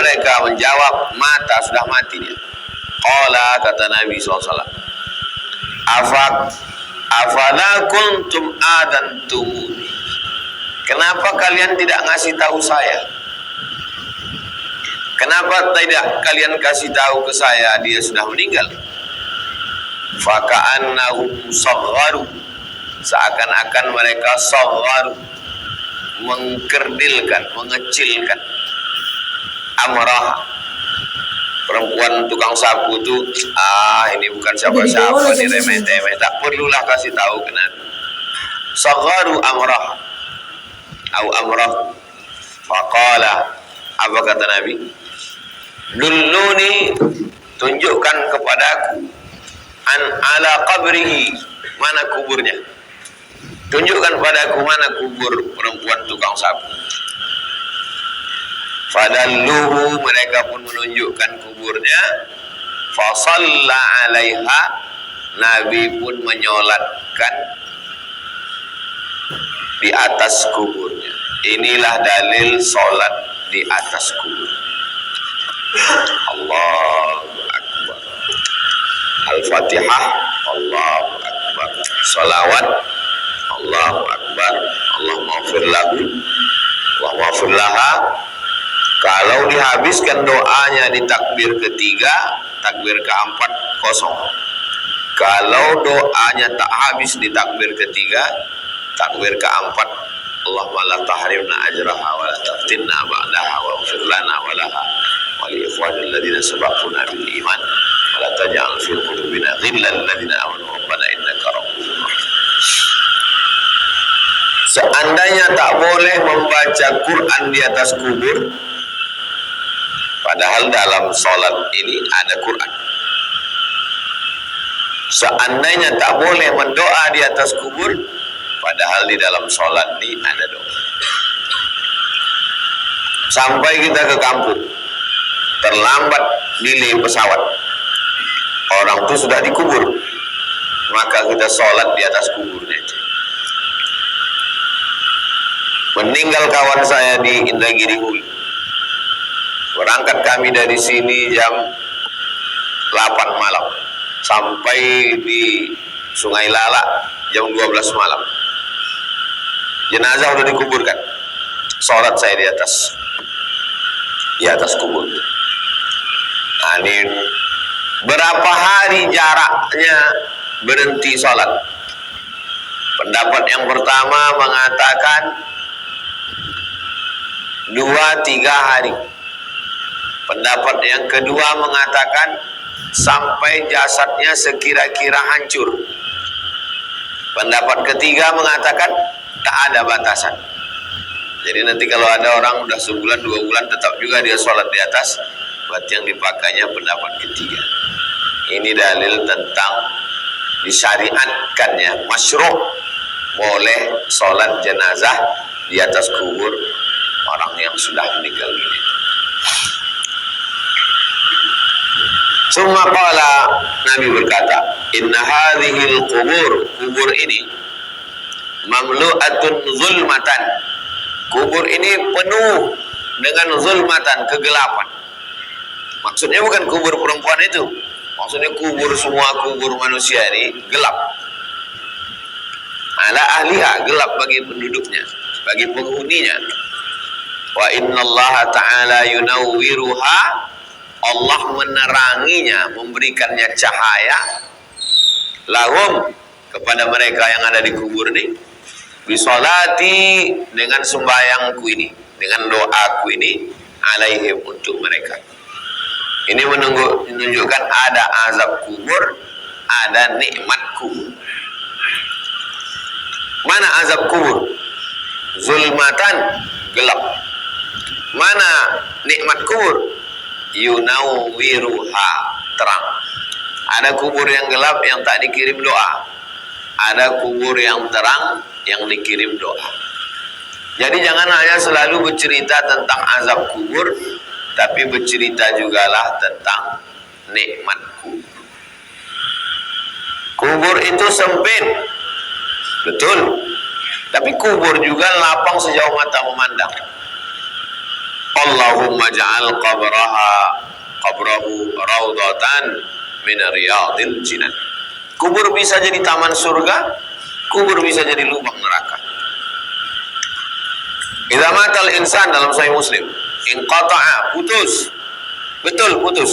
mereka menjawab, mata, sudah mati dia. Qala, kata Nabi SAW, afala kuntum adantumuni, kenapa kalian tidak ngasih tahu saya? Kenapa tidak kalian kasih tahu ke saya dia sudah meninggal? Faka'annahum sagharu, seakan-akan mereka sagharu, mengkerdilkan, mengecilkan. Amrah, perempuan tukang sapu itu, ini bukan siapa-siapa, ini remeh-temeh, tak perlulah kasih tahu ke Nabi. Sagharu amrah au amrah. Faqala, apa kata Nabi? Dulluni, tunjukkan kepadaku, an ala qabrihi, mana kuburnya. Tunjukkan padaku mana kubur perempuan tukang sapu. Fadalluhu, mereka pun menunjukkan kuburnya. Fasalla alaiha, Nabi pun menyolatkan di atas kuburnya. Inilah dalil solat di atas kubur. Allahu Akbar. Al-Fatihah, Allahu Akbar. Salawat, Allahu Akbar. Allahumma ighfir lahu, Allahumma ighfir laha. Kalau dihabiskan doanya di takbir ketiga, takbir keempat kosong. Kalau doanya tak habis di takbir ketiga, takbir keempat, Allahumma la tahrimna ajraha wa la taftinna ba'daha wa ighfir lana wa laha wa li ikhwanil ladzina sabaquna bil iman wa la taj'al fi qulubina ghillan lil ladzina amanu rabbana innaka ra'ufur rahim. Seandainya tak boleh membaca Quran di atas kubur, padahal dalam sholat ini ada Quran. Seandainya tak boleh mendoa di atas kubur, padahal di dalam sholat ini ada doa. Sampai kita ke kampung, terlambat delay pesawat, orang itu sudah dikubur, maka kita sholat di atas kuburnya. Meninggal kawan saya di Indragiri Hulu, berangkat kami dari sini jam 8 malam sampai di Sungai Lala jam 12 malam. Jenazah sudah dikuburkan, sholat saya di atas kubur. Nah, ini berapa hari jaraknya berhenti sholat? Pendapat yang pertama mengatakan 2-3 hari. Pendapat yang kedua mengatakan sampai jasadnya sekira-kira hancur. Pendapat ketiga mengatakan tak ada batasan. Jadi nanti kalau ada orang udah sebulan 2 bulan tetap juga dia sholat di atas, berarti yang dipakainya pendapat ketiga. Ini dalil tentang disyariatkannya, masyru' boleh sholat jenazah di atas kubur orang yang sudah meninggal ini. Summa qala, Nabi berkata, inna hadhil kubur ini mamlu'atun zulmatan, kubur ini penuh dengan zulmatan, kegelapan. Maksudnya bukan kubur perempuan itu, maksudnya kubur, semua kubur manusia ini gelap. Ala ahliha, gelap bagi penduduknya, bagi penghuninya. Wa innallaha ta'ala yunawwiruha, Allah meneranginya, memberikannya cahaya lahum, kepada mereka yang ada di kubur ini, bisolati, dengan sembahyangku ini, dengan doaku ini, alaihim, untuk mereka. Ini menunjukkan ada azab kubur, ada nikmat kubur. Mana azab kubur? Zulmatan, gelap. Mana nikmat kubur? Yunawwiruha, terang. Ada kubur yang gelap yang tak dikirim doa, ada kubur yang terang yang dikirim doa. Jadi jangan hanya selalu bercerita tentang azab kubur, tapi bercerita jugalah tentang nikmat kubur. Kubur itu sempit, betul, tapi kubur juga lapang sejauh mata memandang. Allahumma ja'al qabrahu raudatan min riyadil jinan. Kubur bisa jadi taman surga, kubur bisa jadi lubang neraka. Idza matal insan, dalam Sahih Muslim, inqata'a, putus. Betul putus.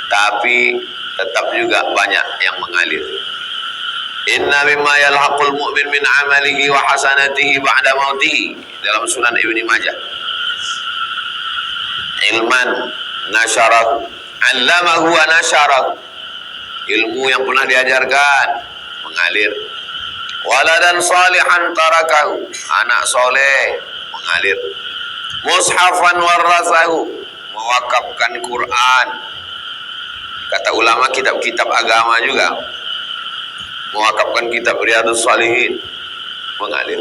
Tapi tetap juga banyak yang mengalir. Inna mimma yalhaqul mu'min min amalihi wa hasanatihi ba'da mautihi, dalam Sunan Ibnu Majah. Ilman nasyarahu, 'allamahu wa nasyarahu. Ilmu yang pernah diajarkan mengalir. Waladan salihan tarakahu, anak soleh mengalir. Mushafan warasahu, mewakafkan Quran. Kata ulama kitab-kitab agama juga, mewakafkan kitab Riyadhus Shalihin, mengalir.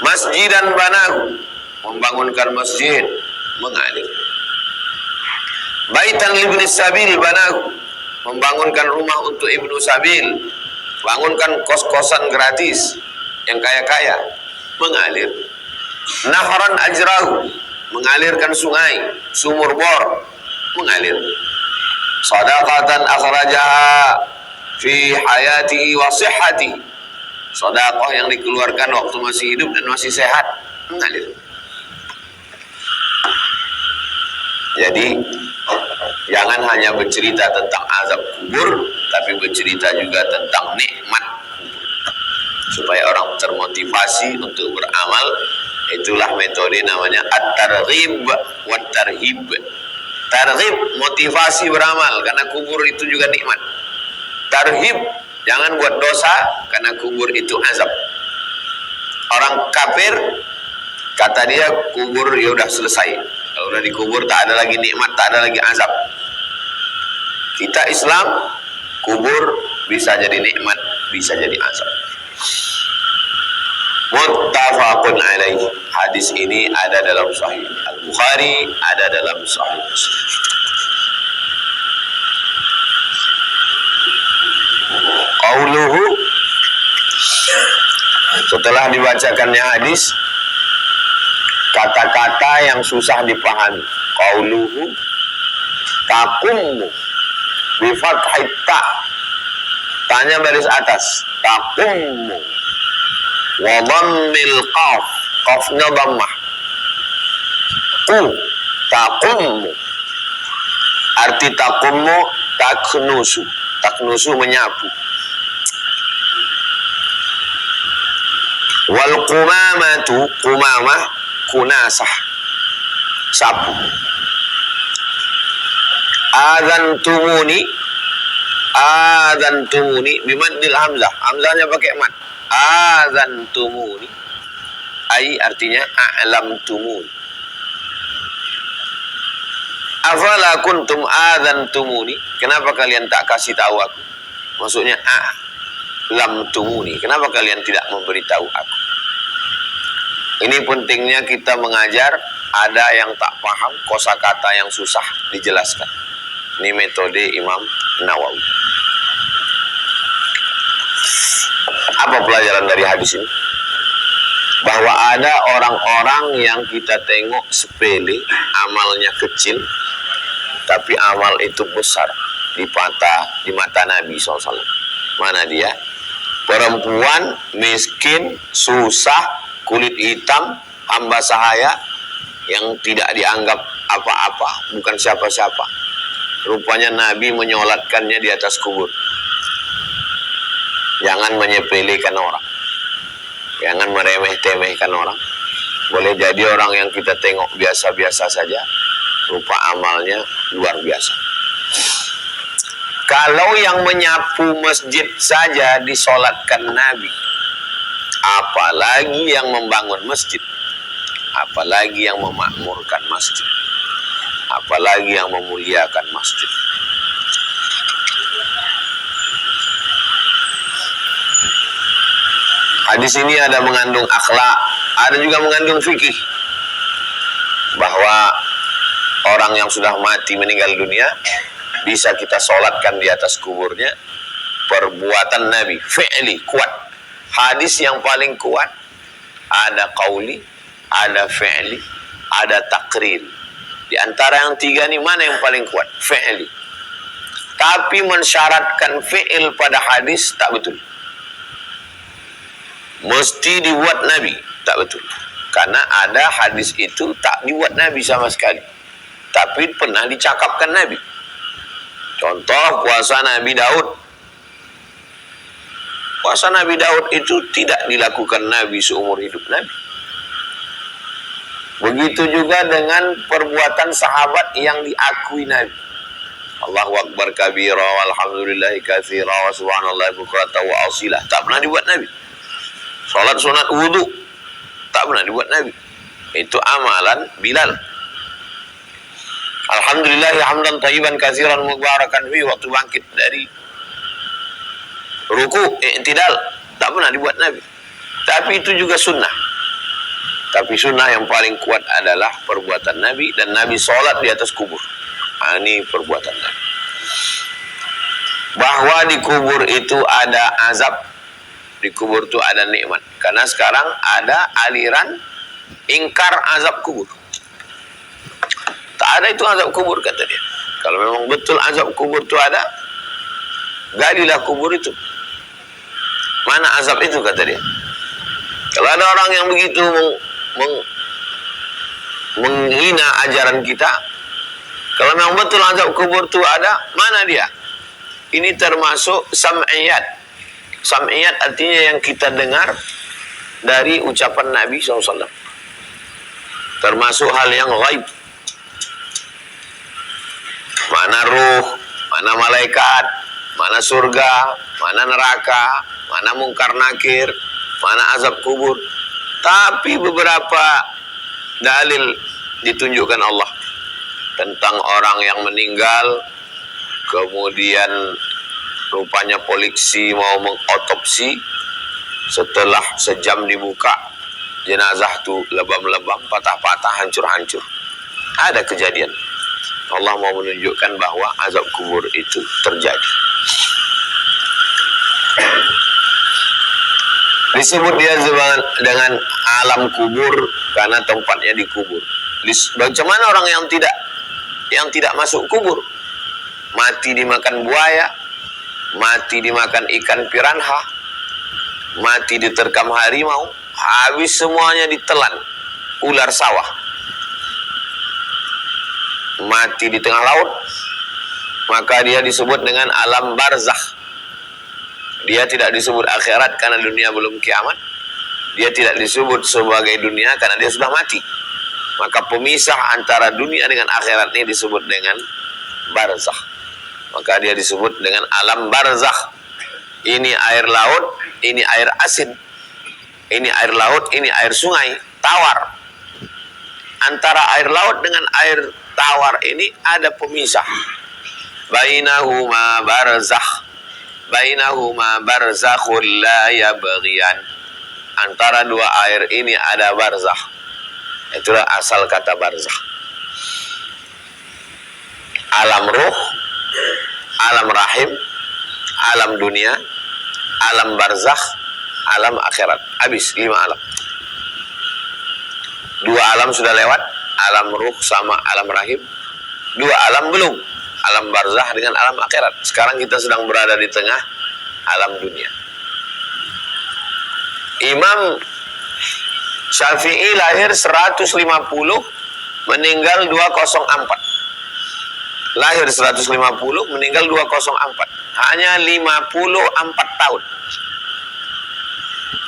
Masjidan banahu, membangunkan masjid, mengalir. Baitan libni sabil banahu, membangunkan rumah untuk ibnu sabil, bangunkan kos-kosan gratis yang kaya-kaya, mengalir. Nahran ajrahu, mengalirkan sungai, sumur bor, mengalir. Sadaqatan akhrajaha fi hayatihi wa sihhatihi, sedekah yang dikeluarkan waktu masih hidup dan masih sehat, mengalir. Jadi jangan hanya bercerita tentang azab kubur, tapi bercerita juga tentang nikmat kubur, supaya orang termotivasi untuk beramal. Itulah metode namanya at-targhib wa tarhib. Targhib, motivasi beramal karena kubur itu juga nikmat. Tarhib, jangan buat dosa karena kubur itu azab. Orang kafir kata dia kubur ya udah selesai. Kalau udah dikubur tak ada lagi nikmat, tak ada lagi azab. Kita Islam, kubur bisa jadi nikmat, bisa jadi azab. Muttafaqun alaih. Hadis ini ada dalam Sahih Al-Bukhari, ada dalam Sahih Muslim. Qauluhu, setelah dibacakannya hadis, kata-kata yang susah dipahami. Qauluhu taqumu bi fathit ta, tanya baris atas, taqumu wa dhammil qaf, qafnya dhammah. Ku taqumu, arti taqumu taknusu, taknusu menyapu. Wal qumamatu, qumamah kunasah, sapu. Adzantumuni, adzantumuni bimaddil hamzah, hamzahnya pakai mat. Adzantumuni, ai artinya a'lamtumuni. Afala kuntum adzantumuni, kenapa kalian tak kasih tahu aku? Maksudnya a'lamtumuni, kenapa kalian tidak memberitahu aku? Ini pentingnya kita mengajar. Ada yang tak paham, kosakata yang susah dijelaskan. Ini metode Imam Nawawi. Apa pelajaran dari hadis ini? Bahwa ada orang-orang yang kita tengok sepele, amalnya kecil, tapi amal itu besar di mata Nabi SAW. Mana dia? Perempuan miskin, susah, kulit hitam, hamba sahaya, yang tidak dianggap apa-apa, bukan siapa-siapa. Rupanya Nabi menyolatkannya di atas kubur. Jangan menyepelekan orang, jangan meremeh-temehkan orang. Boleh jadi orang yang kita tengok biasa-biasa saja, rupa amalnya luar biasa. Kalau yang menyapu masjid saja disolatkan Nabi, apalagi yang membangun masjid, apalagi yang memakmurkan masjid, apalagi yang memuliakan masjid. Hadis ini ada mengandung akhlak, ada juga mengandung fikih, bahwa orang yang sudah mati meninggal dunia bisa kita solatkan di atas kuburnya. Perbuatan Nabi, fi'li, kuat. Hadis yang paling kuat ada qauli, ada fi'li, ada takrir. Di antara yang tiga ini mana yang paling kuat? Fi'li. Tapi mensyaratkan fi'il pada hadis tak betul. Mesti dibuat Nabi, tak betul. Karena ada hadis itu tak dibuat Nabi sama sekali, tapi pernah dicakapkan Nabi. Contoh puasa Nabi Daud. Puasa Nabi Daud itu tidak dilakukan Nabi seumur hidup Nabi. Begitu juga dengan perbuatan sahabat yang diakui Nabi. Allahu Akbar kabira walhamdulillahi katsira wa subhanallahi bukratan wa asila. Tak pernah dibuat Nabi. Salat sunat wudu tak pernah dibuat Nabi. Itu amalan Bilal. Alhamdulillah hamdan thayyiban katsiran mubarakan fi, waktu bangkit dari ruku i'tidal tak pernah dibuat Nabi. Tapi itu juga sunnah. Tapi sunnah yang paling kuat adalah perbuatan Nabi, dan Nabi sholat di atas kubur. Ini perbuatan Nabi. Bahwa di kubur itu ada azab, di kubur itu ada nikmat. Karena sekarang ada aliran ingkar azab kubur. Tak ada itu azab kubur, kata dia. Kalau memang betul azab kubur itu ada, galilah kubur itu. Mana azab itu, kata dia. Kalau ada orang yang begitu menghina ajaran kita, kalau memang betul azab kubur itu ada, mana dia? Ini termasuk sam'iyat. Sam'iyat artinya yang kita dengar dari ucapan Nabi SAW. Termasuk hal yang ghaib. Mana ruh, mana malaikat, mana surga, mana neraka, mana mungkar nakir, mana azab kubur. Tapi beberapa dalil ditunjukkan Allah tentang orang yang meninggal, kemudian rupanya polisi mau mengotopsi, setelah sejam dibuka jenazah tuh lebam-lebam, patah-patah, hancur-hancur. Ada kejadian. Allah mau menunjukkan bahwa azab kubur itu terjadi. Disebut dia dengan alam kubur karena tempatnya di kubur. Bagaimana orang yang tidak masuk kubur? Mati dimakan buaya, mati dimakan ikan piranha, mati diterkam harimau, habis semuanya ditelan ular sawah. Mati di tengah laut, maka dia disebut dengan alam barzakh. Dia tidak disebut akhirat karena dunia belum kiamat. Dia tidak disebut sebagai dunia karena dia sudah mati. Maka pemisah antara dunia dengan akhirat ini disebut dengan barzakh. Maka dia disebut dengan alam barzakh. Ini air laut, ini air asin. Ini air laut, ini air sungai, tawar. Antara air laut dengan air tawar ini ada pemisah. Bainahuma barzakh. Bainahuma barzakhul la yabghiyan. Antara dua air ini ada barzakh. Itulah asal kata barzakh. Alam ruh, alam rahim, alam dunia, alam barzakh, alam akhirat. Habis 5 alam. 2 alam sudah lewat, alam ruh sama alam rahim. 2 alam belum, alam barzakh dengan alam akhirat. Sekarang kita sedang berada di tengah alam dunia. Imam Syafi'i lahir 150, meninggal 204. Lahir 150, meninggal 204. Hanya 54 tahun.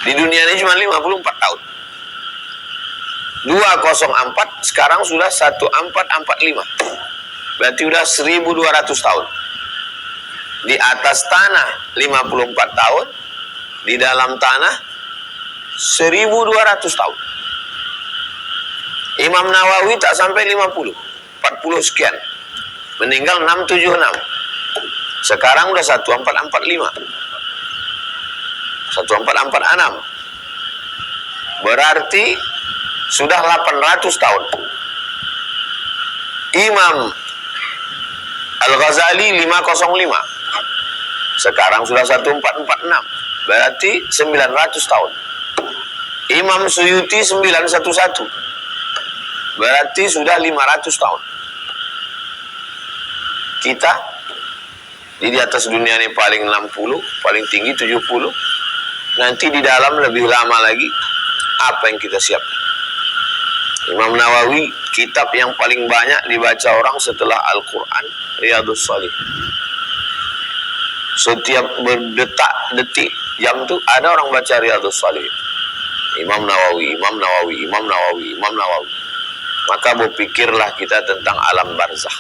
Di dunia ini cuma 54 tahun. 204 sekarang sudah 1445. Berarti sudah 1200 tahun. Di atas tanah 54 tahun, di dalam tanah 1200 tahun. Imam Nawawi tak sampai 50, 40 sekian. Meninggal 676. Sekarang udah 1445. 1446. Berarti sudah 800 tahun. Imam Al-Ghazali 505. Sekarang sudah 1446. Berarti 900 tahun. Imam Suyuti 911. Berarti sudah 500 tahun. Kita di atas dunia ini paling 60, paling tinggi 70. Nanti di dalam lebih lama lagi. Apa yang kita siapkan? Imam Nawawi, kitab yang paling banyak dibaca orang setelah Al-Quran, Riyadhus Shalihin. Setiap berdetak-detik jam itu ada orang baca Riyadhus Shalihin. Imam Nawawi, Imam Nawawi, Imam Nawawi, Imam Nawawi. Maka berpikirlah kita tentang alam barzakh.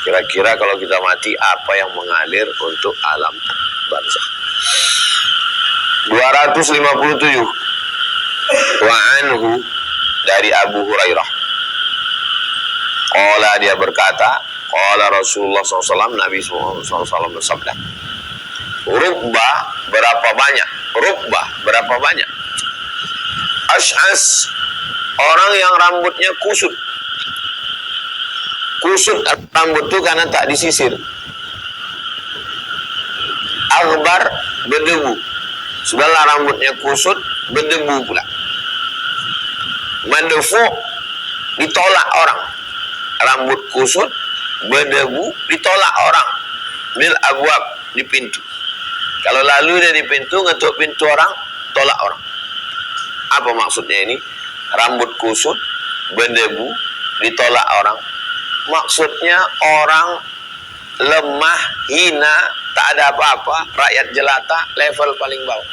Kira-kira kalau kita mati, apa yang mengalir untuk alam barzakh? 257. Wa anhu, dari Abu Hurairah. Qala, dia berkata, qala Rasulullah SAW, Nabi SAW bersabda, rubba, berapa banyak, rubba, berapa banyak, ash'as, orang yang rambutnya kusut. Kusut rambut itu karena tak disisir. Aghbar, berdebu. Sudahlah rambutnya kusut, berdebu pula. Madfu, ditolak orang. Rambut kusut, berdebu, ditolak orang. Bil abwab, di pintu. Kalau lalu dia di pintu, ngetuk pintu orang, tolak orang. Apa maksudnya ini? Rambut kusut, berdebu, ditolak orang. Maksudnya orang lemah, hina, tak ada apa-apa, rakyat jelata, level paling bawah.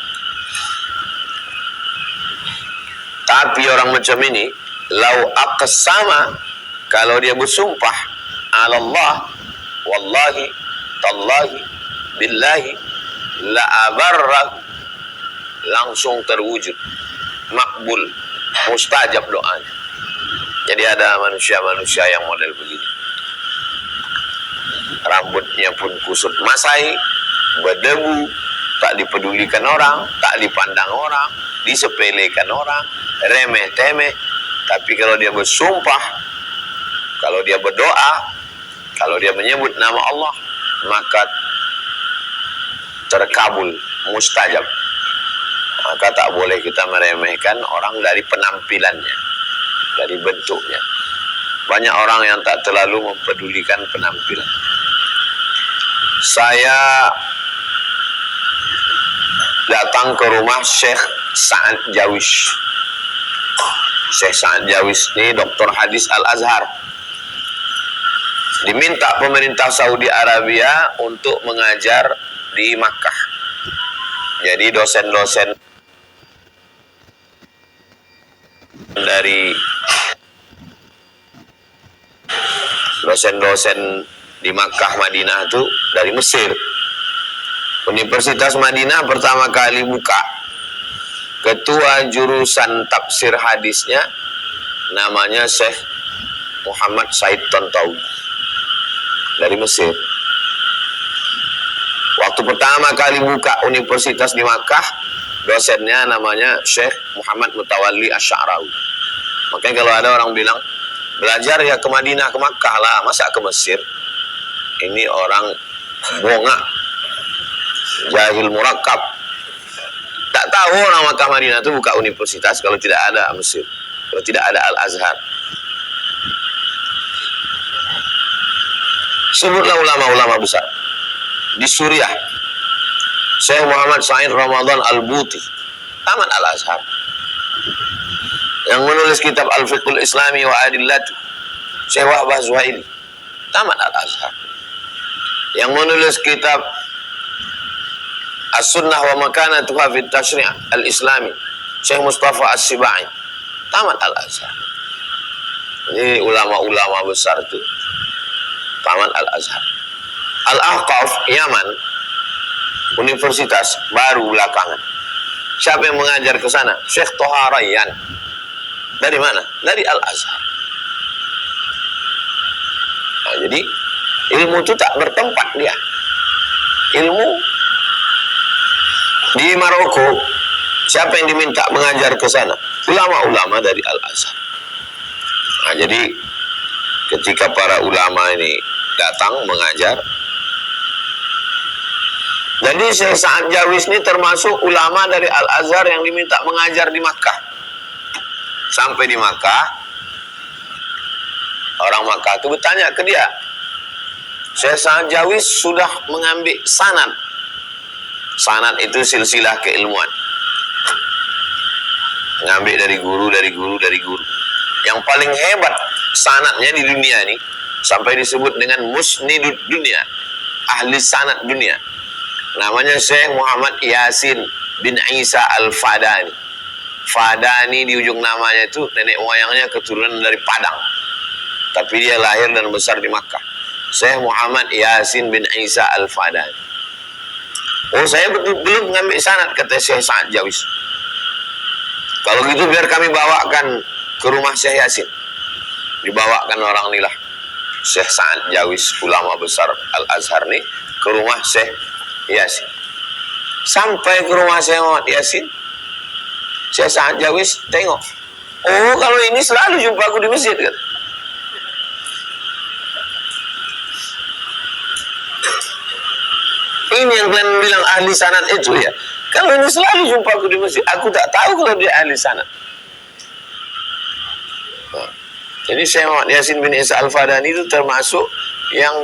Tapi orang macam ini, lau aqsama, kalau dia bersumpah, ala Allah, wallahi, tallahi, billahi, la abarra, langsung terwujud, makbul, mustajab doanya. Jadi ada manusia-manusia yang model begini. Rambutnya pun kusut masai, berdebu, tak dipedulikan orang, tak dipandang orang, disepelekan orang, remeh-temeh. Tapi kalau dia bersumpah, kalau dia berdoa, kalau dia menyebut nama Allah, maka terkabul, mustajab. Maka tak boleh kita meremehkan orang dari penampilannya, dari bentuknya. Banyak orang yang tak terlalu mempedulikan penampilan. Saya datang ke rumah Syekh Sa'ad Jawish. Syekh Sa'ad Jawish ini doktor hadis Al-Azhar. Diminta pemerintah Saudi Arabia untuk mengajar di Makkah. Jadi dosen-dosen di Makkah, Madinah itu dari Mesir. Universitas Madinah pertama kali buka, ketua jurusan tafsir hadisnya namanya Syekh Muhammad Said Tantawi dari Mesir. Waktu pertama kali buka universitas di Makkah, dosennya namanya Syekh Muhammad Mutawalli Asy'arawi. Makanya kalau ada orang bilang belajar ya ke Madinah, ke Makkah lah, masa ke Mesir? Ini orang bongak, jahil murakkab. Tak tahu orang Makkah Madinah itu buka universitas kalau tidak ada Mesir, kalau tidak ada Al-Azhar. Sebutlah ulama-ulama besar di Suriah. Syekh Muhammad Sa'id Ramadan Al-Buti, tamat Al-Azhar. Yang menulis kitab Al-Fiqhul Islami wa Adillatu, Syekh Wahbah Zuhaili, tamat Al-Azhar. Yang menulis kitab As-Sunnah wa Makanatuha fi Tashri' Al-Islami, Syekh Mustafa As-Sibai, tamat Al-Azhar. Ini ulama-ulama besar itu tamat Al-Azhar. Al-Ahqaf, Yaman, universitas baru belakangan. Siapa yang mengajar ke sana? Syekh Toha Rayyan. Dari mana? Dari Al-Azhar. Nah, jadi ilmu itu tak bertempat dia. Ilmu di Maroko, siapa yang diminta mengajar ke sana? Ulama-ulama dari Al-Azhar. Nah, jadi ketika para ulama ini datang mengajar, jadi Syekh Sa'ad Jawish ini termasuk ulama dari Al-Azhar yang diminta mengajar di Makkah. Sampai di Makkah, Orang Makkah itu bertanya ke dia, Syekh Sa'ad Jawis sudah mengambil sanad. Sanad itu silsilah keilmuan. Ngambil dari guru, dari guru, dari guru. Yang paling hebat sanadnya di dunia ini, sampai disebut dengan musnidud dunia, ahli sanad dunia. Namanya Syekh Muhammad Yasin bin Isa Al-Fadani. Fadani di ujung namanya itu nenek moyangnya keturunan dari Padang. Tapi dia lahir dan besar di Makkah. Syekh Muhammad Yasin bin Isa Al-Fadani. Oh, saya belum mengambil sanad, kata Syekh Sa'ad Jawis. Kalau gitu biar kami bawakan ke rumah Syekh Yasin. Dibawakan orang inilah Syekh Sa'ad Jawis, ulama besar Al-Azhar nih, ke rumah Syekh Yasin. Sampai ke rumah Syekh Muhammad Yasin, Syekh Sa'ad Jawis tengok. Oh, kalau ini selalu jumpa aku di masjid, kata. Ini yang kalian bilang ahli sanad itu ya. Kalau ini selalu jumpa aku di masjid, aku tak tahu kalau dia ahli sanad. Nah, jadi Syekh Muhammad Yasin bin Isa Al-Fadani itu termasuk yang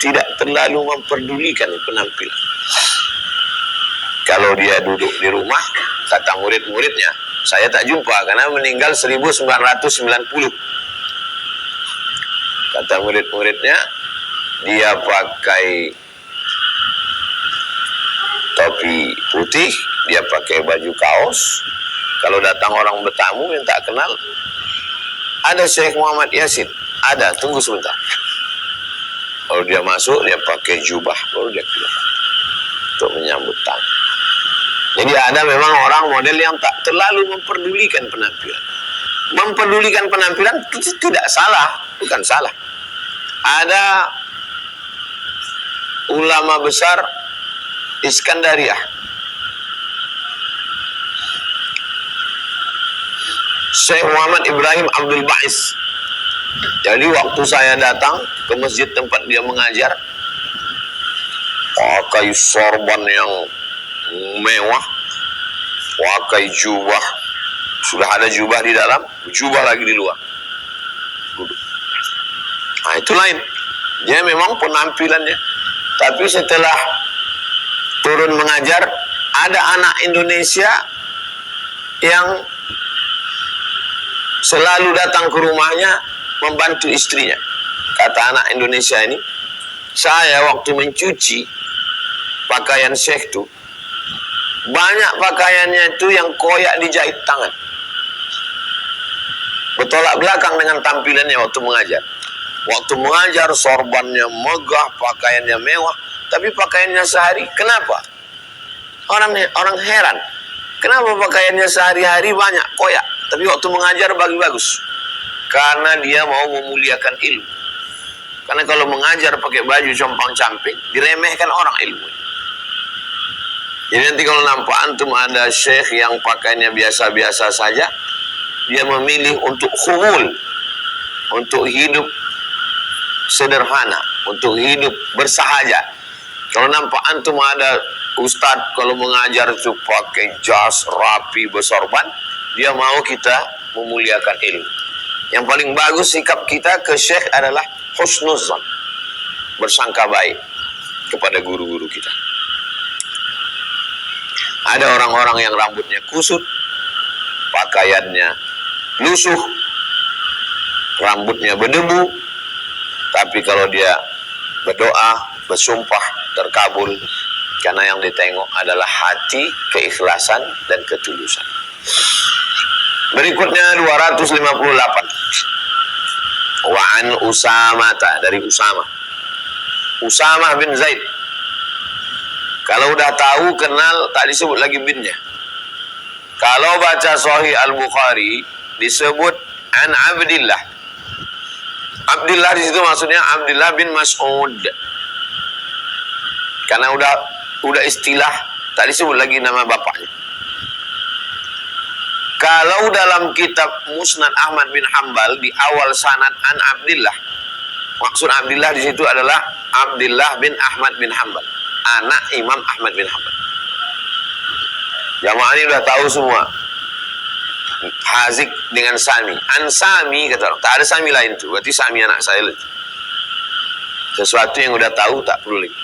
tidak terlalu memperdulikan penampilan. Kalau dia duduk di rumah, kata murid-muridnya, saya tak jumpa karena meninggal 1990. Kata murid-muridnya, dia pakai topi putih, dia pakai baju kaos. Kalau datang orang bertamu yang tak kenal, ada Syekh Muhammad Yasin, ada, tunggu sebentar. Kalau dia masuk, dia pakai jubah, baru dia keluar untuk menyambut tamu. Jadi ada memang orang model yang tak terlalu memperdulikan penampilan. Memperdulikan penampilan itu tidak salah, bukan salah. Ada ulama besar Iskandariah, Syekh Muhammad Ibrahim Abdul Ba'is. Jadi waktu saya datang ke masjid tempat dia mengajar, pakai sorban yang mewah, pakai jubah, sudah ada jubah di dalam, jubah lagi di luar. Duduk. Nah, itu lain. Dia memang penampilannya. Tapi setelah turun mengajar, ada anak Indonesia yang selalu datang ke rumahnya membantu istrinya. Kata anak Indonesia ini, saya waktu mencuci pakaian Syekh itu, banyak pakaiannya itu yang koyak dijahit tangan. Bertolak belakang dengan tampilannya waktu mengajar. Waktu mengajar sorbannya megah, pakaiannya mewah, tapi pakaiannya sehari, kenapa? Orang heran. Kenapa pakaiannya sehari-hari banyak koyak, tapi waktu mengajar bagus-bagus? Karena dia mau memuliakan ilmu. Karena kalau mengajar pakai baju compang-camping, diremehkan orang ilmu. Jadi nanti kalau nampak antum ada syekh yang pakaiannya biasa-biasa saja, dia memilih untuk khumul, untuk hidup sederhana, untuk hidup bersahaja. Kalau nampak antum ada ustadz kalau mengajar itu pakai jas rapi bersorban, dia mau kita memuliakan ilmu. Yang paling bagus sikap kita ke syekh adalah husnuzan, bersangka baik kepada guru-guru kita. Ada orang-orang yang rambutnya kusut, pakaiannya lusuh, rambutnya berdebu, tapi kalau dia berdoa, bersumpah, terkabul, karena yang ditengok adalah hati, keikhlasan, dan ketulusan. Berikutnya 258. Wa'an Usamata, dari Usamah bin Zaid. Kalau udah tahu, kenal, tak disebut lagi binnya. Kalau baca Sahih Al-Bukhari, disebut an Abdillah. Abdillah di situ maksudnya Abdillah bin Mas'ud. Karena udah istilah, tak disebut lagi nama bapaknya. Kalau dalam kitab Musnad Ahmad bin Hambal di awal sanad an Abdillah, maksud Abdillah di situ adalah Abdillah bin Ahmad bin Hambal, anak Imam Ahmad bin Hambal. Jamaah ini sudah tahu semua. Hazik dengan Sami. Ansami kata orang. Tak ada Sami lain tu. Berarti Sami anak saya. Sesuatu yang udah tahu tak perlu lagi.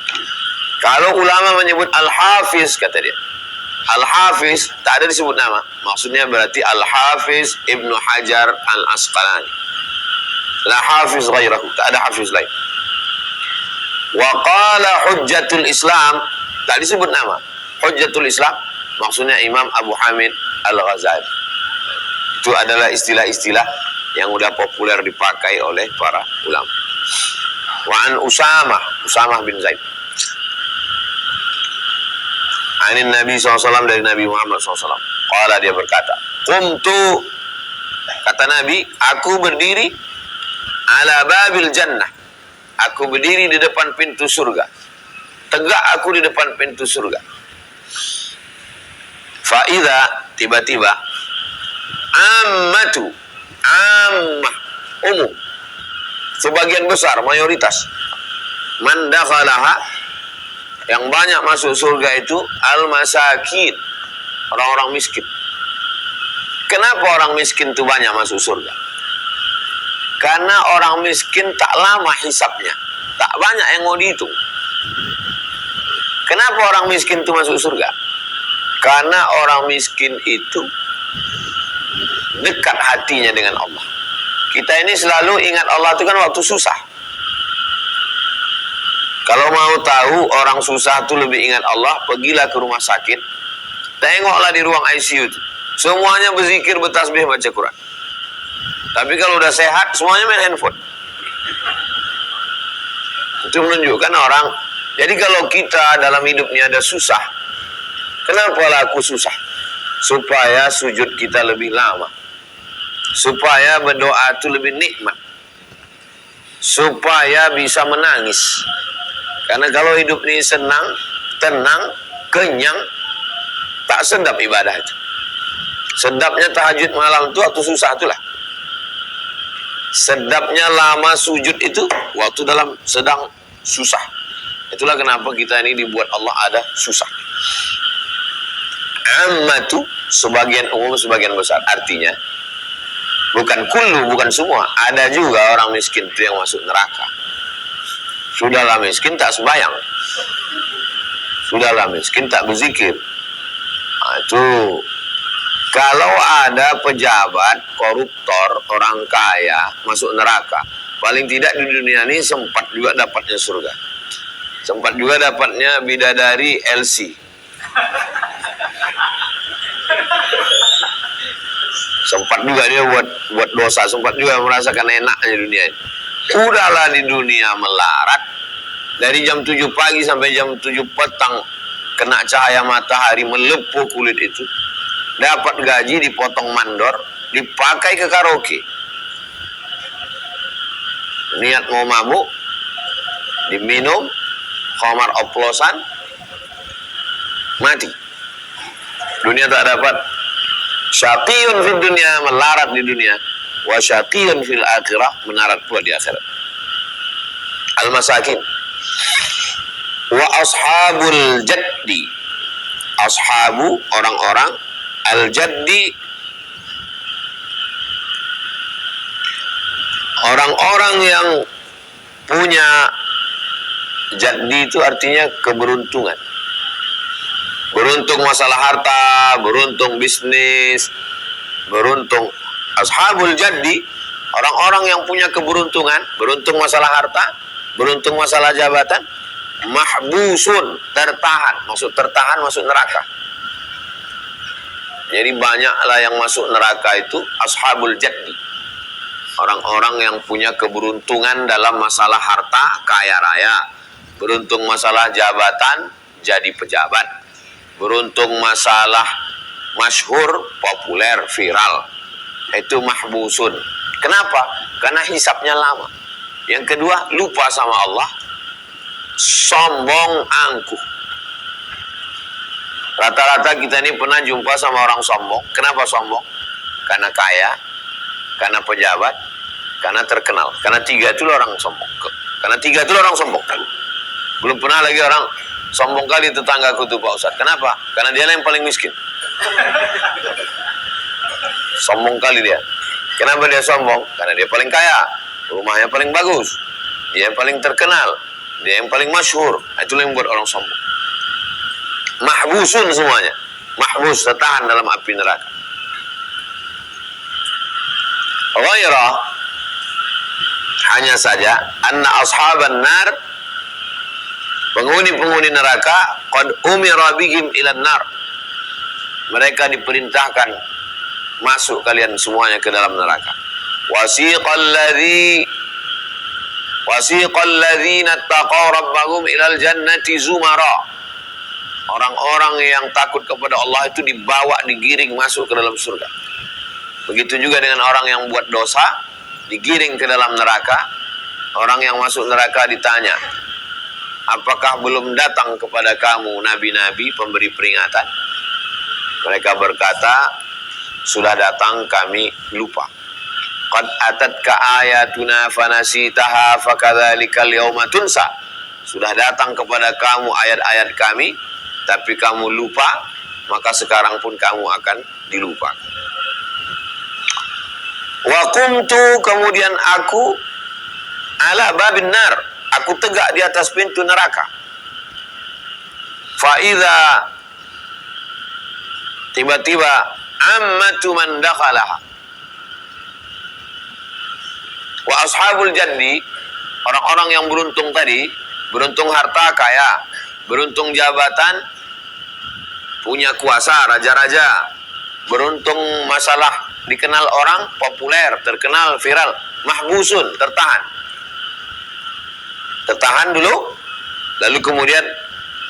Kalau ulama menyebut Al-Hafiz kata dia. Al-Hafiz tak ada disebut nama. Maksudnya berarti Al-Hafiz Ibnu Hajar Al-Asqalani. La hafiz ghairahu. Tak ada hafiz lain. Wa qala Hujjatul Islam. Tak disebut nama. Hujjatul Islam maksudnya Imam Abu Hamid Al-Ghazali. Itu adalah istilah-istilah yang udah populer dipakai oleh para ulama. Wa an Usamah bin Zaid. Anin Nabi SAW, dari Nabi Muhammad SAW. Qala, dia berkata, qumtu, kata Nabi, aku berdiri ala babil jannah. Aku berdiri di depan pintu surga. Tegak aku di depan pintu surga. Fa'idha, tiba-tiba, ammah, umum, sebagian besar, mayoritas, man dakhalaha, yang banyak masuk surga itu al-masakin, orang-orang miskin. Kenapa orang miskin itu banyak masuk surga? Karena orang miskin tak lama hisapnya, tak banyak yang mau dihitung. Kenapa orang miskin itu masuk surga? Karena orang miskin itu dekat hatinya dengan Allah. Kita ini selalu ingat Allah itu kan waktu susah. Kalau mau tahu orang susah itu lebih ingat Allah, pergilah ke rumah sakit, tengoklah di ruang ICU itu. Semuanya berzikir, bertasbih, baca Quran. Tapi kalau udah sehat, semuanya main handphone. Itu menunjukkan orang. Jadi kalau kita dalam hidupnya ada susah, kenapa aku susah? Supaya sujud kita lebih lama, supaya berdoa itu lebih nikmat, supaya bisa menangis. Karena kalau hidup ini senang, tenang, kenyang, tak sedap ibadah itu. Sedapnya tahajud malam itu waktu susah itulah. Sedapnya lama sujud itu waktu dalam sedang susah. Itulah kenapa kita ini dibuat Allah ada susah. Ammatu, sebagian umum, sebagian besar. Artinya bukan kullu, bukan semua. Ada juga orang miskin itu yang masuk neraka. Sudahlah miskin tak sembahyang, sudahlah miskin tak berzikir. Nah, itu kalau ada pejabat koruptor, orang kaya masuk neraka, paling tidak di dunia ini sempat juga dapatnya surga, sempat juga dapatnya bidadari LC, sempat juga dia buat dosa, sempat juga merasakan enaknya dunia ini. Udahlah di dunia melarat, dari jam 7 pagi sampai jam 7 petang kena cahaya matahari melepuh kulit itu, dapat gaji dipotong mandor, dipakai ke karaoke. Niat mau mabuk, diminum, khamar oplosan, mati. Dunia tak dapat. Syaqiyun fid dunia, melarat di dunia. Wa syaqiyun fil akhirah, menarat pula di akhirat. Al-masakin. Wa ashabul jaddi, ashabu, orang-orang, al-jaddi, orang-orang yang punya jaddi itu artinya keberuntungan. Beruntung masalah harta, beruntung bisnis, beruntung. Ashabul jaddi, orang-orang yang punya keberuntungan, beruntung masalah harta, beruntung masalah jabatan, mahbusun, tertahan. Maksud tertahan masuk neraka. Jadi banyaklah yang masuk neraka itu ashabul jaddi, orang-orang yang punya keberuntungan dalam masalah harta, kaya raya, beruntung masalah jabatan, jadi pejabat, beruntung masalah masyhur, populer, viral, itu mahbusun. Kenapa? Karena hisapnya lama. Yang kedua, lupa sama Allah, sombong angkuh. Rata-rata kita ini pernah jumpa sama orang sombong. Kenapa sombong? Karena kaya, karena pejabat, karena terkenal. Karena tiga itu orang sombong. Karena tiga itu orang sombong. Belum pernah lagi orang sombong kali tetanggaku tuh Pak Ustadz. Kenapa? Karena dia yang paling miskin. Sombong kali dia. Kenapa dia sombong? Karena dia paling kaya, rumahnya paling bagus, dia yang paling terkenal, dia yang paling masyhur. Itulah yang membuat orang sombong. Mahbusun semuanya. Mahbus, tertahan dalam api neraka. Ghairah, hanya saja anna ashaban nar, penghuni-penghuni neraka, qad umira bihim ilan nar, mereka diperintahkan masuk kalian semuanya ke dalam neraka. Wasiqal ladzina taqaw rabbahum ilal jannati zumara, orang-orang yang takut kepada Allah itu dibawa, digiring masuk ke dalam surga. Begitu juga dengan orang yang buat dosa, digiring ke dalam neraka. Orang yang masuk neraka ditanya, apakah belum datang kepada kamu nabi-nabi pemberi peringatan? Mereka berkata, sudah datang, kami lupa. Qad atatka ayatuna fanasitaha fakadzalikal yauma tunsa. Sudah datang kepada kamu ayat-ayat kami, tapi kamu lupa, maka sekarang pun kamu akan dilupakan. Wa qumtu, kemudian aku ala babin nar, aku tegak di atas pintu neraka. Fa idza, tiba-tiba ammatu man dakhalaha. Wa ashabul janni, orang-orang yang beruntung tadi, beruntung harta kaya, beruntung jabatan, punya kuasa, raja-raja, beruntung masalah dikenal orang, populer, terkenal, viral, mahbusun, tertahan dulu, lalu kemudian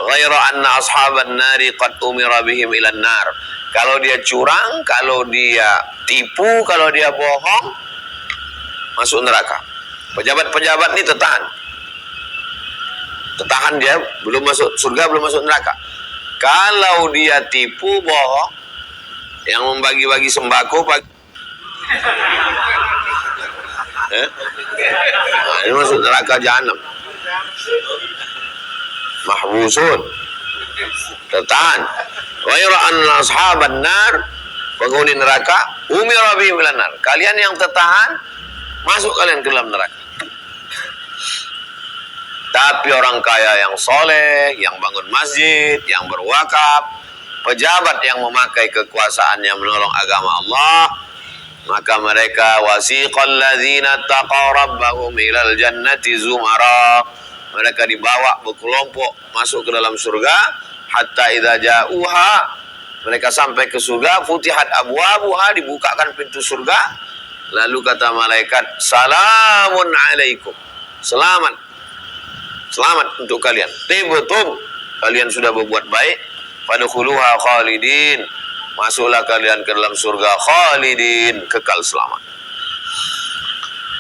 ghaira anna ashaban nari qad umira bihim ilan nar. Kalau dia curang, kalau dia tipu, kalau dia bohong, masuk neraka. Pejabat-pejabat ini tertahan dia, belum masuk surga, belum masuk neraka. Kalau dia tipu, bohong, yang membagi-bagi sembako nah, ini masuk neraka jahanam. Mahbusun, tertahan. Ghaira anna ashaban nar, penghuni neraka, umira bihim ilan nar. Kalian yang tertahan, masuk kalian ke dalam neraka. Tapi orang kaya yang soleh, yang bangun masjid, yang berwakaf, pejabat yang memakai kekuasaannya menolong agama Allah, maka mereka wasiqal ladzina taqaw rabbahum ilal jannati zumara, mereka dibawa berkelompok masuk ke dalam surga. Hatta idza ja'uha, mereka sampai ke surga, futihat abwabuha, dibukakan pintu surga. Lalu kata malaikat, salamun alaikum, selamat untuk kalian, tibtum, kalian sudah berbuat baik, fadkhuluha khalidin, masuklah kalian ke dalam surga khalidin, kekal selamat.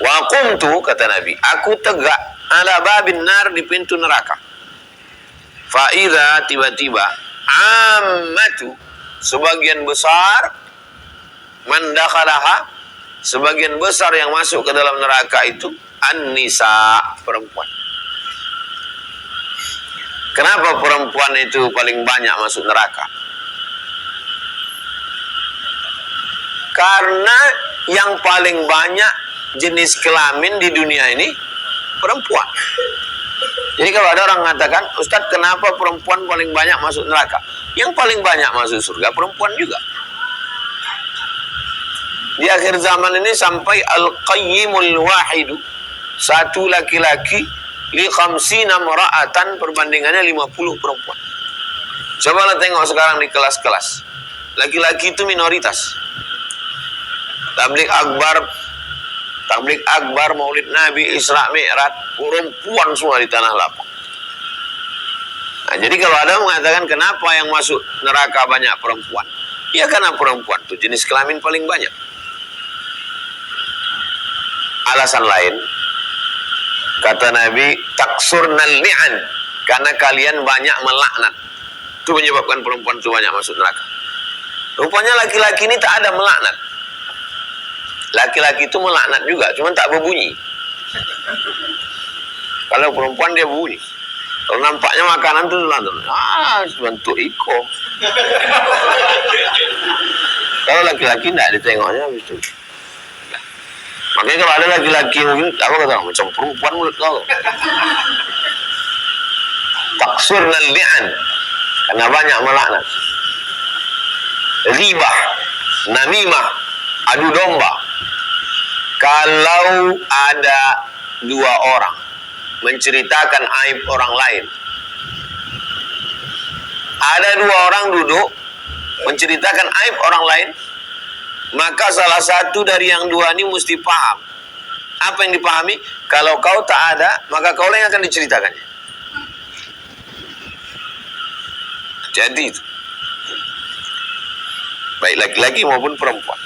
Wa qumtu, kata Nabi, aku tegak ala babin nar, di pintu neraka. Fa idza, tiba-tiba ammatu, sebagian besar, man dakhalaha, sebagian besar yang masuk ke dalam neraka itu an-nisa, perempuan. Kenapa perempuan itu paling banyak masuk neraka? Karena yang paling banyak jenis kelamin di dunia ini perempuan. Jadi kalau ada orang mengatakan, Ustaz, kenapa perempuan paling banyak masuk neraka? Yang paling banyak masuk surga perempuan juga. Di akhir zaman ini sampai al-qayyimul wahidu, satu laki-laki li khamsina mara'atan, perbandingannya 50 perempuan. Cobalah tengok sekarang di kelas-kelas, laki-laki itu minoritas. Tablik akbar, Maulid Nabi, Isra Mi'raj, perempuan semua di tanah lapang. Nah, jadi kalau ada mengatakan kenapa yang masuk neraka banyak perempuan, ya karena perempuan itu jenis kelamin paling banyak. Alasan lain, kata Nabi, taksurnal li'an, karena kalian banyak melaknat. Itu menyebabkan perempuan itu banyak masuk neraka. Rupanya laki-laki ini tak ada melaknat. Laki-laki itu melaknat juga, cuma tak berbunyi. Kalau perempuan dia bunyi. Kalau nampaknya makanan itu bentuk iko. Kalau laki-laki tidak ditengoknya habis itu. Makanya kalau ada laki-laki mungkin apa kata macam perempuan mulut kau. Taksurnal li'an, karena banyak melaknat. Ribah, namimah, adu domba. Kalau ada dua orang menceritakan aib orang lain, ada dua orang duduk menceritakan aib orang lain, maka salah satu dari yang dua ini mesti paham. Apa yang dipahami? Kalau kau tak ada, maka kau yang akan diceritakannya. Jadi itu, baik laki-laki maupun perempuan,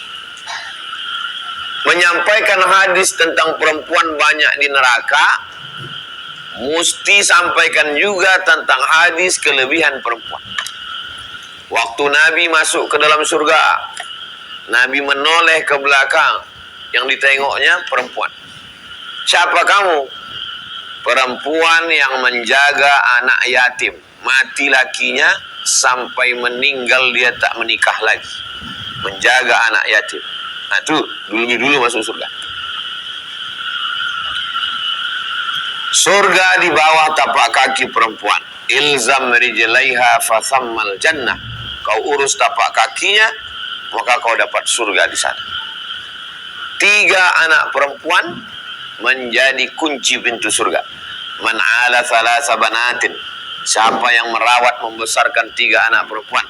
menyampaikan hadis tentang perempuan banyak di neraka, mesti sampaikan juga tentang hadis kelebihan perempuan. Waktu Nabi masuk ke dalam surga, Nabi menoleh ke belakang, yang ditengoknya perempuan. Siapa kamu? Perempuan yang menjaga anak yatim, mati lakinya sampai meninggal dia tak menikah lagi, menjaga anak yatim. Nah itu dulu masuk surga. Surga di bawah tapak kaki perempuan. Ilzam rijlaiha fathammal jannah. Kau urus tapak kakinya, maka kau dapat surga di sana. 3 anak perempuan menjadi kunci pintu surga. Man ala thalatha banatin, siapa yang merawat membesarkan 3 anak perempuan,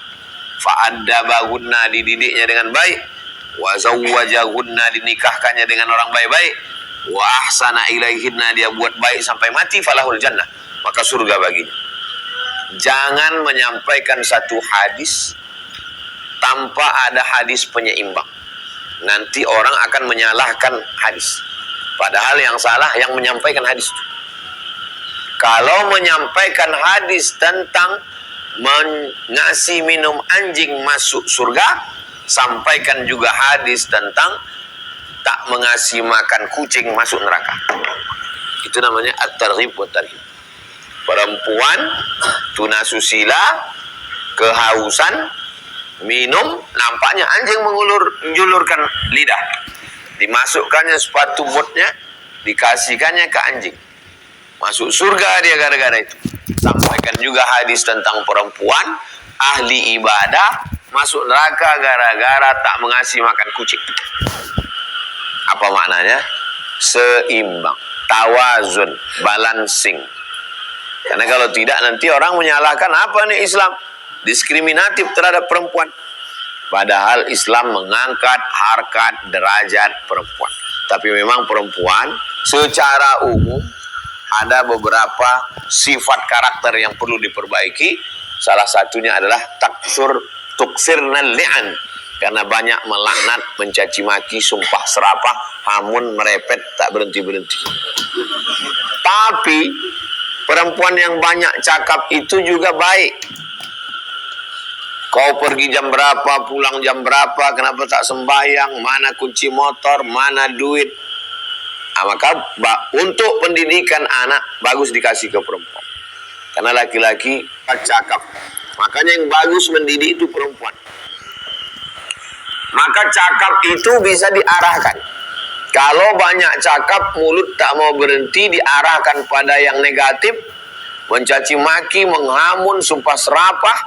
fa'addabahunna, dididiknya dengan baik, wa zawwajahunna, dinikahkannya dengan orang baik-baik, wa ahsana ilaihinna, dia buat baik sampai mati, falahul jannah, maka surga baginya. Jangan menyampaikan satu hadis tanpa ada hadis penyeimbang. Nanti orang akan menyalahkan hadis, padahal yang salah yang menyampaikan hadis itu. Kalau menyampaikan hadis tentang ngasih minum anjing masuk surga, sampaikan juga hadis tentang tak mengasih makan kucing masuk neraka. Itu namanya at-targhib wa tarhib. Perempuan tunasusila, kehausan, minum, nampaknya anjing menjulurkan lidah, dimasukkannya sepatu botnya, dikasihkannya ke anjing, masuk surga dia gara-gara itu. Sampaikan juga hadis tentang perempuan ahli ibadah masuk neraka gara-gara tak mengasih makan kucing. Apa maknanya? Seimbang, tawazun, balancing. Karena kalau tidak nanti orang menyalahkan apa nih Islam diskriminatif terhadap perempuan. Padahal Islam mengangkat harkat derajat perempuan. Tapi memang perempuan secara umum ada beberapa sifat karakter yang perlu diperbaiki. Salah satunya adalah tuksirnal li'an, karena banyak melaknat, mencaci maki, sumpah serapah, hamun, merepet, tak berhenti-berhenti. Tapi perempuan yang banyak cakap itu juga baik. Kau pergi jam berapa, pulang jam berapa, kenapa tak sembahyang, mana kunci motor, mana duit. Nah, maka untuk pendidikan anak bagus dikasih ke perempuan. Karena laki-laki cakap. Makanya yang bagus mendidik itu perempuan. Maka cakap itu bisa diarahkan. Kalau banyak cakap, mulut tak mau berhenti, diarahkan pada yang negatif, mencaci maki, menghamun, sumpah serapah,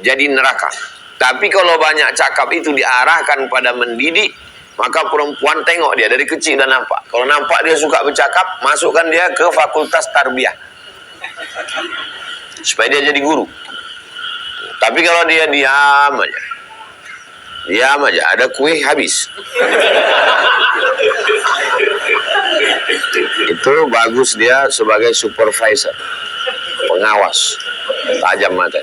jadi neraka. Tapi kalau banyak cakap itu diarahkan pada mendidik, maka perempuan tengok dia dari kecil dan nampak. Kalau nampak dia suka bercakap, masukkan dia ke fakultas tarbiyah supaya dia jadi guru. Tapi kalau dia diam aja, ada kue habis. Itu bagus dia sebagai supervisor, pengawas, tajam mata.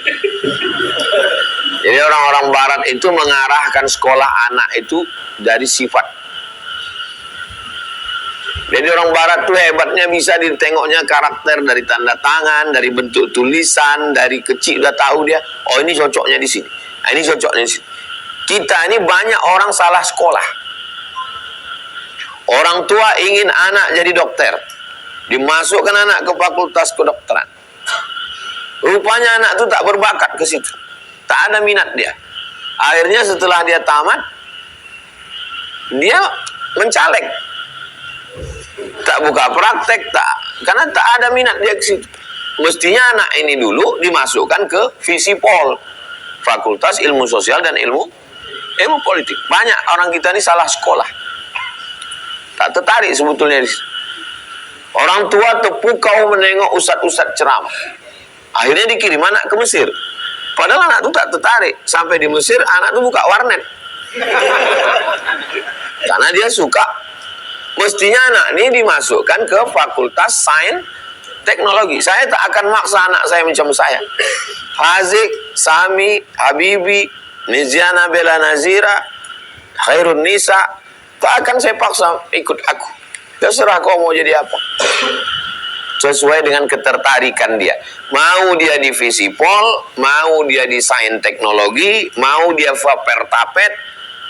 Jadi orang-orang barat itu mengarahkan sekolah anak itu dari sifat. Jadi orang barat tuh hebatnya bisa ditengoknya karakter dari tanda tangan, dari bentuk tulisan, dari kecil udah tahu dia, oh ini cocoknya di sini, nah, ini cocoknya di sini. Kita ini banyak orang salah sekolah. Orang tua ingin anak jadi dokter, dimasukkan anak ke fakultas kedokteran. Rupanya anak itu tak berbakat ke situ, tak ada minat dia. Akhirnya setelah dia tamat, dia mencaleg, tak buka praktek, karena tak ada minat dia ke situ. Mestinya anak ini dulu dimasukkan ke Visipol, Fakultas Ilmu Sosial dan Ilmu Politik. Banyak orang kita ini salah sekolah, tak tertarik sebetulnya. Orang tua terpukau menengok ustadz-ustadz ceramah, akhirnya dikirim anak ke Mesir. Padahal anak itu tak tertarik. Sampai di Mesir, anak itu buka warnet karena dia suka. Mestinya anak ini dimasukkan ke Fakultas Sains Teknologi. Saya tak akan maksa anak saya macam saya. Hazik, Sami, Habibi, Niziana Bella Nazira, Khairun Nisa, tak akan saya paksa ikut aku. Terserah kau mau jadi apa, sesuai dengan ketertarikan dia. Mau dia di Visipol, mau dia di Sains Teknologi, mau dia Fapertapet,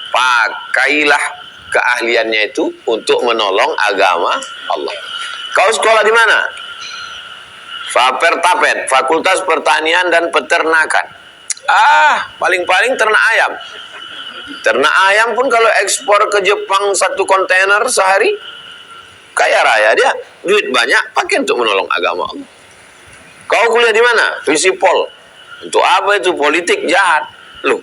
pakailah keahliannya itu untuk menolong agama Allah. Kau sekolah di mana? Fapertapet, Fakultas Pertanian dan Peternakan. Paling-paling ternak ayam. Ternak ayam pun kalau ekspor ke Jepang 1 kontainer sehari, kaya raya dia, duit banyak, pakai untuk menolong agama Allah. Kau kuliah di mana? Visipol. Untuk apa itu? Politik jahat. Loh,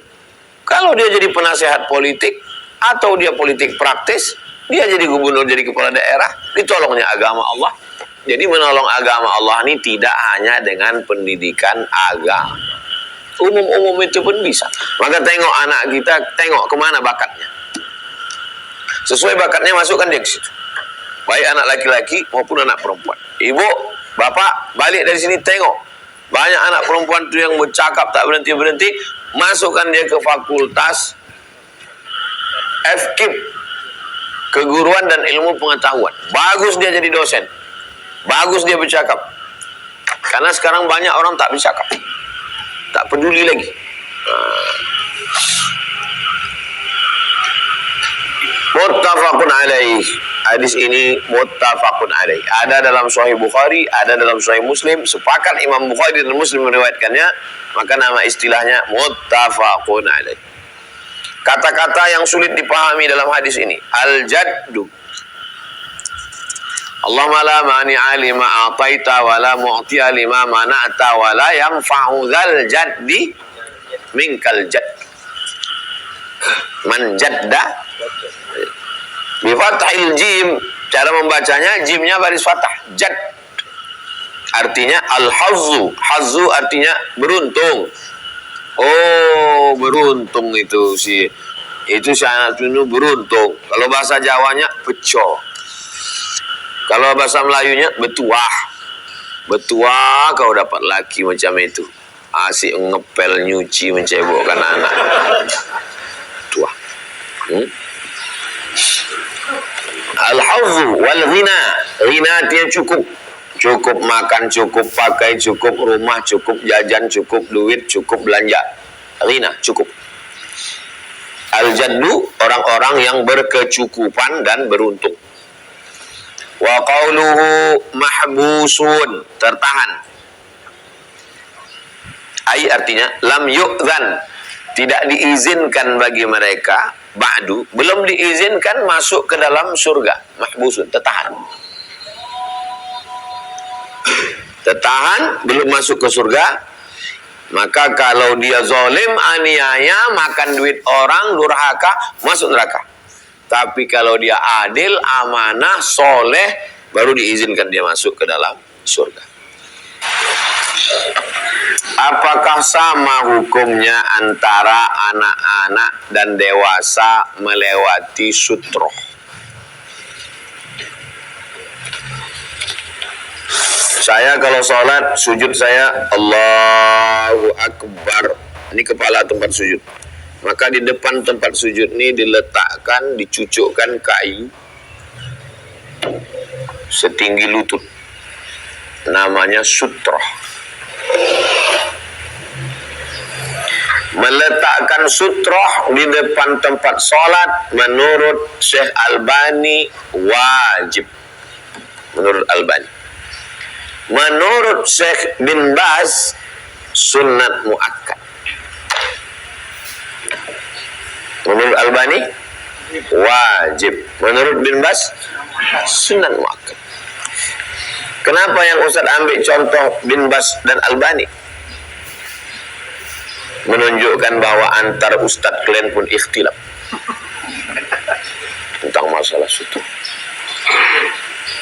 kalau dia jadi penasehat politik atau dia politik praktis, dia jadi gubernur, jadi kepala daerah, ditolongnya agama Allah. Jadi menolong agama Allah ini tidak hanya dengan pendidikan agama, umum-umum itu pun bisa. Maka tengok anak kita, tengok kemana bakatnya. Sesuai bakatnya masukkan dia ke situ. Baik anak laki-laki maupun anak perempuan. Ibu, bapak, balik dari sini tengok. Banyak anak perempuan itu yang bercakap tak berhenti-berhenti, masukkan dia ke Fakultas FKIP, Keguruan dan Ilmu Pengetahuan. Bagus dia jadi dosen. Bagus dia bercakap. Karena sekarang banyak orang tak bercakap, tak peduli lagi. Muttafaqun alaih. Hadis ini muttafaqun alaih. Ada dalam Sahih Bukhari, ada dalam Sahih Muslim. Sepakat Imam Bukhari dan Muslim meriwayatkannya, maka nama istilahnya muttafaqun alaih. Kata-kata yang sulit dipahami dalam hadis ini, al-jaddu. Allahumma la mani'a lima a'taita wa la mu'ti'a lima mana'ta wa la yanfa'u dzal jaddi minkal jadd. Man jadda bi fathil jim. Cara membacanya jimnya baris fathah, jadd. Artinya al-hazzu. Hazzu artinya beruntung. Oh, beruntung itu si anak itu beruntung. Kalau bahasa Jawanya peco. Kalau bahasa Melayunya betuah. Betuah kau dapat laki macam itu. Asik ngepel nyuci mencebokkan anak. Betuah. Al-hazzu wal ghina. Ghina artinya cukup. Cukup makan, cukup pakai, cukup rumah, cukup jajan, cukup duit, cukup belanja. Ghina, cukup. Al-jaddu, orang-orang yang berkecukupan dan beruntung. Wa qawluhu mahbusun, tertahan. Ai artinya lam yu'zan, tidak diizinkan bagi mereka, ba'du, belum diizinkan masuk ke dalam surga. Mahbusun, tertahan. Tertahan, belum masuk ke surga. Maka kalau dia zalim, aniaya, makan duit orang, durhaka, masuk neraka. Tapi kalau dia adil, amanah, soleh, baru diizinkan dia masuk ke dalam surga. Apakah sama hukumnya antara anak-anak dan dewasa melewati sutroh? Saya kalau sholat, sujud saya Allahu Akbar. Ini kepala tempat sujud. Maka di depan tempat sujud ini diletakkan, dicucukkan kayu setinggi lutut. Namanya sutroh. Meletakkan sutroh di depan tempat sholat menurut Syekh Albani wajib. Menurut Albani. Menurut Syekh bin Baz sunnat muakkad. Menurut Albani wajib. Menurut bin Bas sunat muakkad. Kenapa yang Ustaz ambil contoh bin Bas dan Albani? Menunjukkan bahwa antar Ustaz kalian pun ikhtilaf tentang masalah sutra.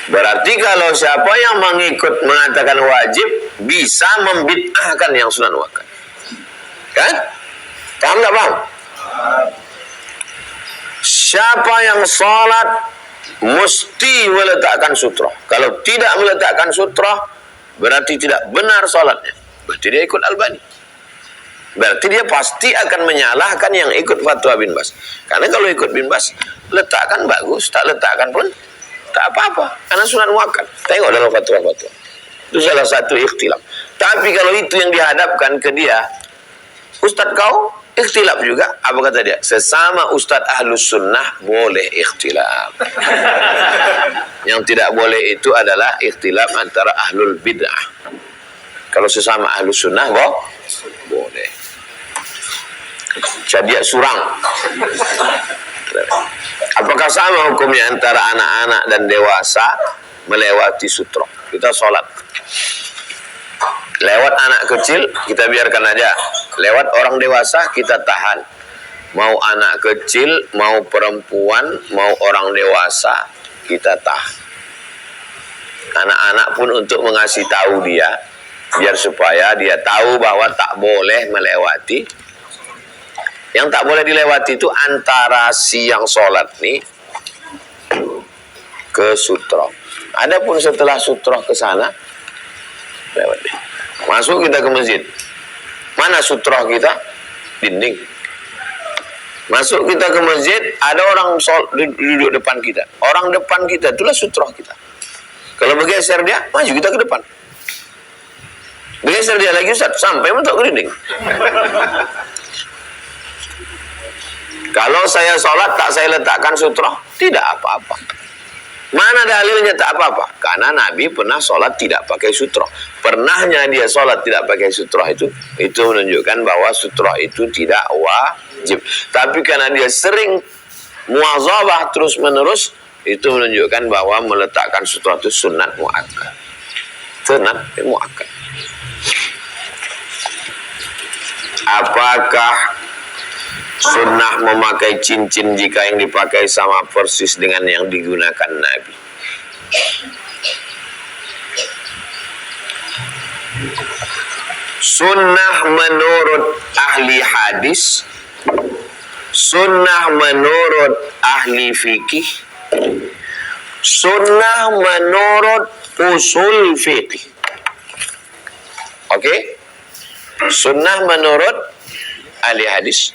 Berarti kalau siapa yang mengatakan wajib bisa membid'ahkan yang sunat muakkad. Kan? Paham tak paham? Siapa yang salat mesti meletakkan sutra. Kalau tidak meletakkan sutra, berarti tidak benar salatnya. Berarti dia ikut Albani. Berarti dia pasti akan menyalahkan yang ikut fatwa bin Bas. Karena kalau ikut bin Bas, letakkan bagus, tak letakkan pun tak apa-apa. Karena sunat muakkad. Tengok dalam fatwa-fatwa. Itu salah satu ikhtilaf. Tapi kalau itu yang dihadapkan ke dia, Ustaz kau ikhtilaf juga. Apa kata dia? Sesama Ustaz Ahlus Sunnah boleh ikhtilaf. Yang tidak boleh itu adalah ikhtilaf antara Ahlul Bid'ah. Kalau sesama Ahlus Sunnah boleh. Jadi surang. Apakah sama hukumnya antara anak-anak dan dewasa melewati sutra? Kita sholat. Lewat anak kecil kita biarkan aja. Lewat orang dewasa kita tahan. Mau anak kecil, mau perempuan, mau orang dewasa kita tahan. Anak-anak pun untuk mengasih tahu dia, biar supaya dia tahu bahwa tak boleh melewati. Yang tak boleh dilewati itu antara si yang sholat nih ke sutra. Adapun setelah sutra ke sana, lewat deh. Masuk kita ke masjid. Mana sutra kita? Dinding. Masuk kita ke masjid, ada orang duduk depan kita. Orang depan kita itulah sutra kita. Kalau bergeser dia, maju kita ke depan. Bergeser dia lagi, Ustaz, sampai mentok ke dinding. Kalau saya sholat tak saya letakkan sutra, tidak apa-apa. Mana dalilnya tak apa-apa? Karena Nabi pernah sholat tidak pakai sutra. Pernahnya dia sholat tidak pakai sutra itu menunjukkan bahwa sutra itu tidak wajib. Tapi karena dia sering muazabah terus menerus, itu menunjukkan bahwa meletakkan sutra itu sunat muakkad. Sunat muakkad. Apakah sunnah memakai cincin jika yang dipakai sama persis dengan yang digunakan Nabi? Sunnah menurut ahli hadis, sunnah menurut ahli fikih, sunnah menurut usul fikih. Oke? Sunnah menurut ahli hadis,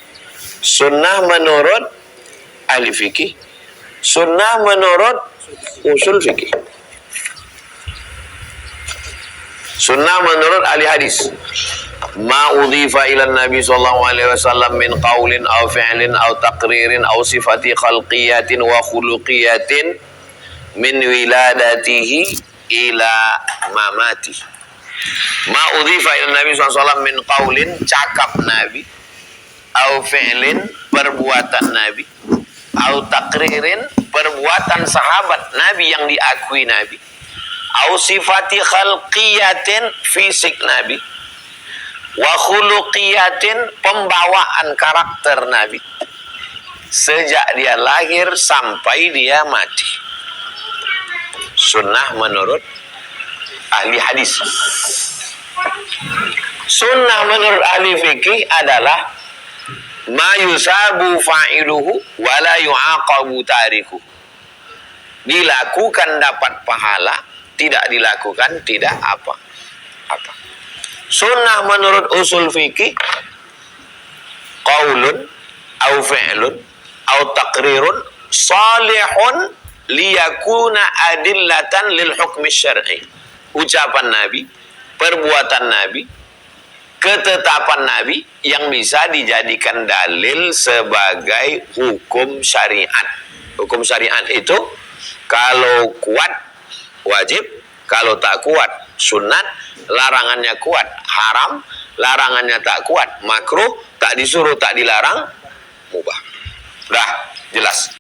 sunnah menurut ahli fikih, sunnah menurut usul fikih. Sunnah menurut ahli hadis, ma udhifa ila Nabi sallallahu alaihi wasallam min qaulin aw fi'lin aw taqririn aw sifati khalqiyatin wa khuluqiyatin min wiladatihi ila mamati. Ma udhifa ila Nabi sallallahu alaihi wasallam min qaulin, cakap Nabi, au fi'lin, perbuatan Nabi, au takririn, perbuatan sahabat Nabi yang diakui Nabi, au sifati khalqiyatin, fisik Nabi, wa khuluqiyatin, pembawaan karakter Nabi sejak dia lahir sampai dia mati. Sunnah menurut ahli hadis. Sunnah menurut ahli fikih adalah ma yusabu fa'iluhu wa la yu'aqabu tariku. Dilakukan dapat pahala, tidak dilakukan tidak apa. Sunnah menurut usul fikih qaulun au fi'lun au taqrirun salihun liyakuna adillatan lil hukmi syar'i. Ucapan Nabi, perbuatan Nabi, ketetapan Nabi yang bisa dijadikan dalil sebagai hukum syariat. Hukum syariat itu kalau kuat wajib, kalau tak kuat sunat, larangannya kuat haram, larangannya tak kuat makruh, tak disuruh tak dilarang mubah. Dah jelas.